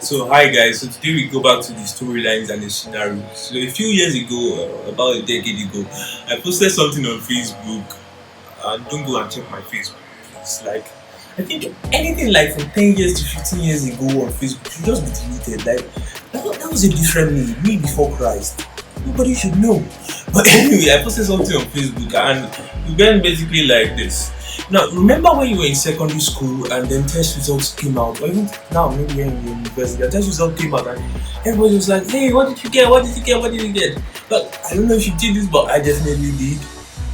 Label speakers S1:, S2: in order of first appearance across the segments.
S1: So hi guys, so today we go back to the storylines and the scenarios. So a few years ago, about a decade ago, I posted something on Facebook. And don't go and check my Facebook. It's like I think anything like from 10 years to 15 years ago on Facebook should just be deleted. Like that was a different me before Christ. Nobody should know. But anyway, I posted something on Facebook and it went basically like this. Now, remember when you were in secondary school and then test results came out, or even now, maybe you're in university, the test results came out and everybody was like, hey, what did you get? What did you get? What did you get? But I don't know if you did this, but I definitely did.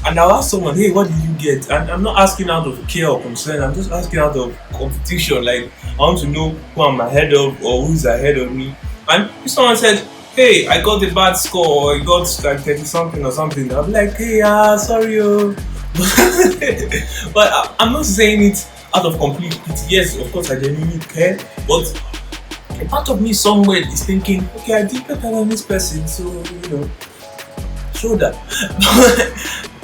S1: And I'll ask someone, hey, what did you get? And I'm not asking out of care or concern, I'm just asking out of competition. Like, I want to know who I'm ahead of or who's ahead of me. And if someone said, hey, I got a bad score or I got like 30 something or something, I'll be like, hey, sorry, oh. But I'm not saying it out of complete pity. Yes, of course, I genuinely care, but a part of me somewhere is thinking, okay, I did better than this person, so show that.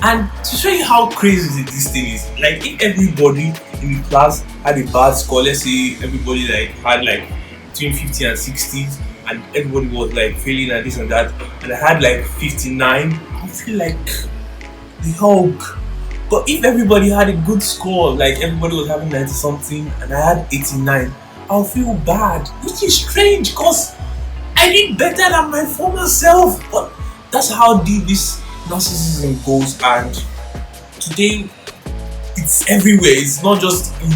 S1: And to show you how crazy this thing is, like if everybody in the class had a bad score, let's say everybody like had like between 50 and 60, and everybody was like failing and this and that, and I had like 59, I feel like the Hulk. But if everybody had a good score, like everybody was having 90 something and I had 89, I'll feel bad, which is strange because I did better than my former self. But that's how deep this narcissism goes, and today it's everywhere. It's not just in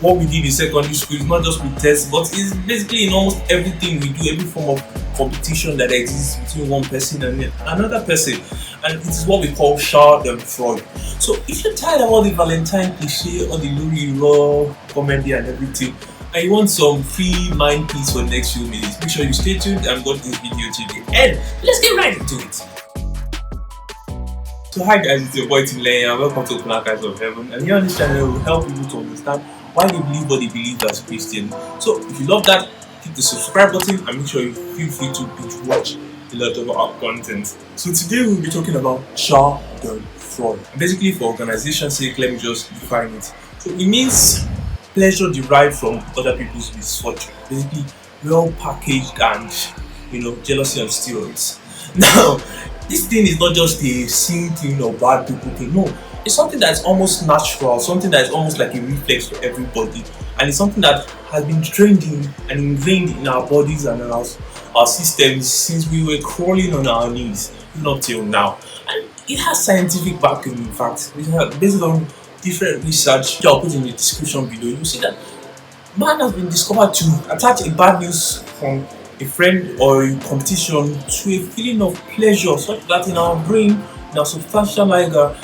S1: what we did in secondary school, it's not just with tests, but it's basically in almost everything we do, every form of competition that exists between one person and another person. And it is what we call Schadenfreude. So if you're tired of all the Valentine cliche, all the Louis raw comedy and everything, and you want some free mind peace for the next few minutes, make sure you stay tuned and watch this video till the end. Let's get right into it. So hi guys, it's your boy Timi and welcome to Placards of Heaven. And here on this channel, we'll help people to understand why they believe what they believe as Christian. So if you love that, hit the subscribe button and make sure you feel free to binge watch a lot of our content. So today we'll be talking about Schadenfreude. Basically, for organization's sake, let me just define it. So it means pleasure derived from other people's misfortune. Basically, well packaged and jealousy on steroids. Now, this thing is not just a sin thing or bad people thing. No, it's something that's almost natural, something that's almost like a reflex for everybody, and it's something that has been trained in and ingrained in our bodies and in our systems since we were crawling on our knees, even up till now. And it has scientific backing, in fact. Based on different research, which I'll put in the description below, you'll see that man has been discovered to attach a bad news from a friend or a competition to a feeling of pleasure, such that in our brain, in our substantial liger,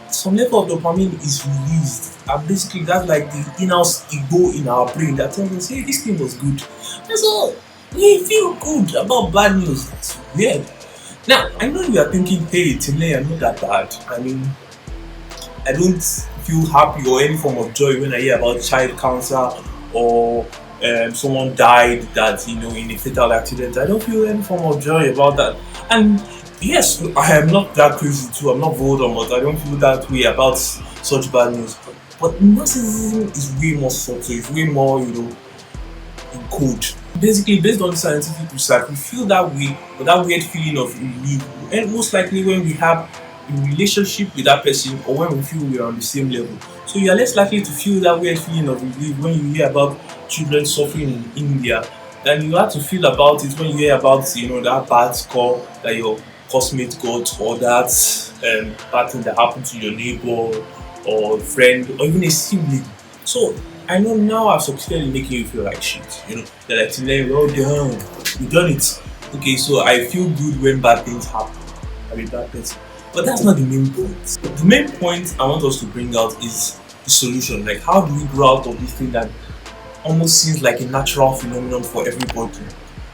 S1: some level of dopamine is released. And basically, that's like the inner ego in our brain that tells us, hey, this thing was good. And so we feel good about bad news. That's weird. Now, I know you are thinking, hey, Timi, I'm not that bad. I mean, I don't feel happy or any form of joy when I hear about child cancer or someone died that in a fatal accident. I don't feel any form of joy about that. And yes, I am not that crazy too. I'm not Voldemort. I don't feel that way about such bad news. But narcissism is way more subtle. It's way more, in code. Basically, based on scientific research, we feel that way, or that weird feeling of relief, and most likely when we have a relationship with that person or when we feel we are on the same level. So you are less likely to feel that weird feeling of relief when you hear about children suffering in India than you have to feel about it when you hear about that bad score that your classmate got, or that bad thing that happened to your neighbor or friend or even a sibling. So I know now I've succeeded in making you feel like shit. They're like, well done, you done it. Okay, so I feel good when bad things happen. I'm a bad person. But that's not the main point. The main point I want us to bring out is the solution. Like, how do we grow out of this thing that almost seems like a natural phenomenon for everybody?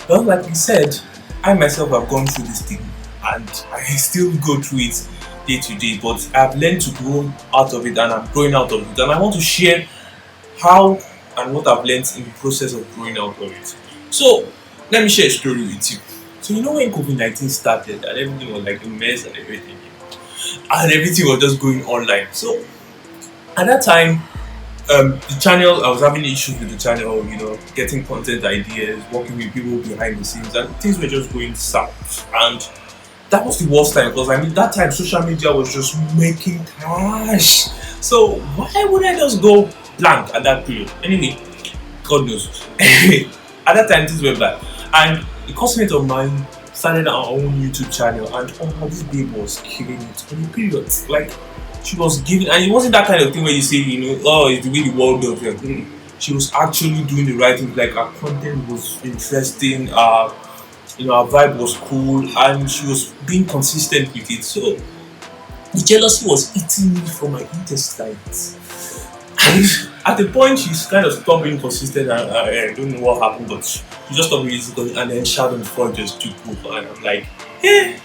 S1: Well, like we said, I myself have gone through this thing and I still go through it day to day, but I've learned to grow out of it and I'm growing out of it. And I want to share how and what I've learned in the process of growing out of it. So, let me share a story with you. So, when COVID-19 started and everything was like a mess and everything was just going online. So, at that time, The channel, I was having issues with the channel, getting content ideas, working with people behind the scenes, and things were just going south. And that was the worst time, because that time social media was just making cash. So why would I just go blank at that period? Anyway, God knows. Anyway, at that time things were bad, and a classmate of mine started our own YouTube channel, and this babe was killing it on the period. Like, she was giving, and it wasn't that kind of thing where you say, oh, it's the way the world does it. She was actually doing the right thing. Like, her content was interesting, her vibe was cool, and she was being consistent with it. So the jealousy was eating me from my intestines. And at the point, she's kind of stopped being consistent, and I don't know what happened, but she just stopped being consistent, and then Schadenfreude just took over, and I'm like, hey.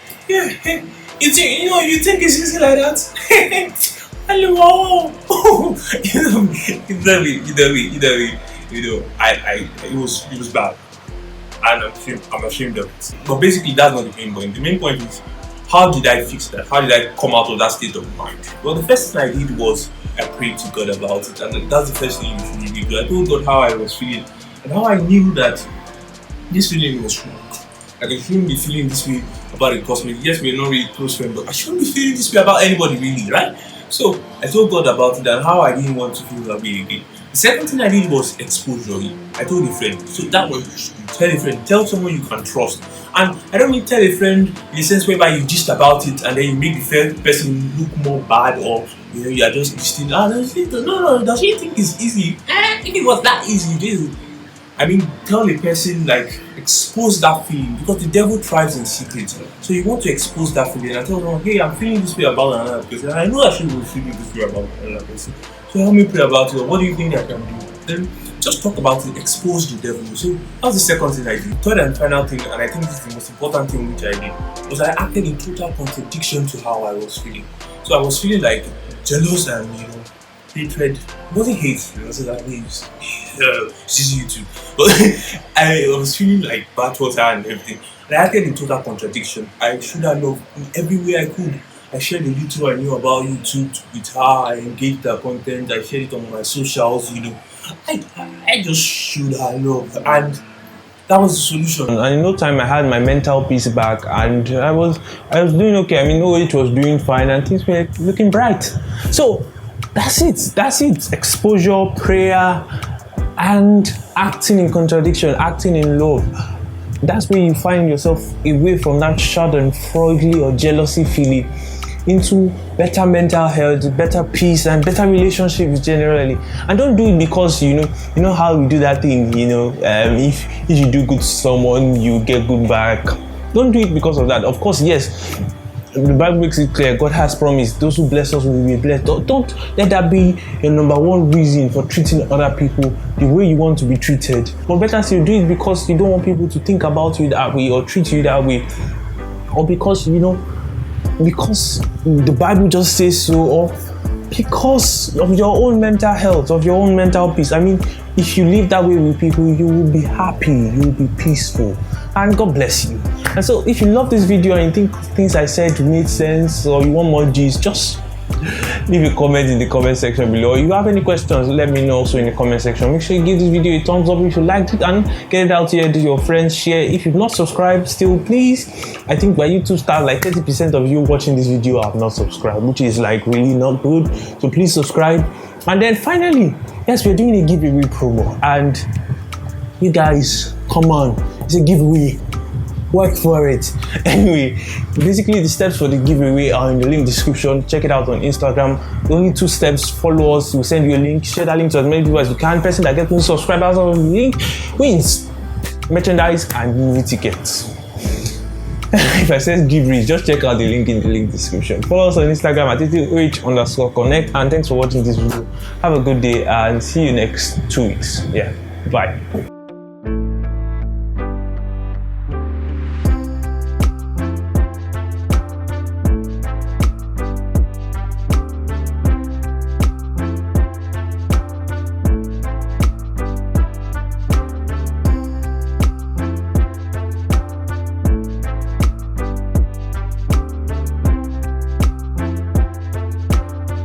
S1: You think it's easy like that? Hello. Either way, it was bad, and I'm ashamed of it. But basically, that's not the main point. The main point is, how did I fix that? How did I come out of that state of mind? Well, the first thing I did was I prayed to God about it, and that's the first thing you should really do. I told God how I was feeling and how I knew that this feeling was wrong. Like, I shouldn't be feeling this way about a classmate. Yes, we're not really close friends, but I shouldn't be feeling this way about anybody, really, right? So I told God about it and how I didn't want to feel that way again. The second thing I did was exposure. I told a friend. So that was, tell a friend, tell someone you can trust. And I don't mean tell a friend in the sense whereby you gist about it and then you make the person look more bad, or you are just gisting. No, does she think it's easy? If it was that easy, tell the person, like, expose that feeling, because the devil thrives in secret. So you want to expose that feeling. I tell them, hey, I'm feeling this way about another person, and I know I shouldn't be feeling this way about another person. So help me pray about it. What do you think I can do? Then just talk about it, expose the devil. So that's the second thing I did. Third and final thing, and I think this is the most important thing which I did, was I acted in total contradiction to how I was feeling. So I was feeling like jealous and hatred. Wasn't hate, so that means it's YouTube. But I was feeling like bad water and everything. And I acted in total contradiction. I showed her love in every way I could. I shared a little I knew about YouTube with her. I engaged her content. I shared it on my socials. I just showed her love, and that was the solution.
S2: And in no time, I had my mental peace back, and I was doing okay. OH was doing fine, and things were looking bright. So that's it. Exposure, prayer, and acting in contradiction, acting in love. That's where you find yourself away from that Schadenfreude or jealousy feeling into better mental health, better peace, and better relationships generally. And don't do it because you know how we do that thing. If you do good to someone, you get good back. Don't do it because of that. Of course, yes, the Bible makes it clear. God has promised those who bless us will be blessed. Don't let that be your number one reason for treating other people the way you want to be treated. But better still, do it because you don't want people to think about you that way or treat you that way, or because the Bible just says so, or because of your own mental health, of your own mental peace. If you live that way with people, you will be happy, you will be peaceful, and God bless you. And so if you love this video and you think things I said made sense, or you want more G's, just leave a comment in the comment section below. If you have any questions, let me know also in the comment section. Make sure you give this video a thumbs up if you liked it, and get it out here to your friends, share. If you've not subscribed still, please, I think by YouTube start, like 30% of you watching this video have not subscribed, which is like really not good. So please subscribe. And then finally, yes, we're doing a giveaway promo, and you guys, come on, it's a giveaway. Work for it. Anyway, basically the steps for the giveaway are in the link description. Check it out on Instagram. The only 2 steps: follow us, we'll send you a link, share that link to as many people as you can. Person that gets more subscribers on the link wins merchandise and movie tickets. If I said giveaway, just check out the link in the link description. Follow us on Instagram at @oh_connect, and thanks for watching this video. Have a good day and see you next 2 weeks. Yeah, bye.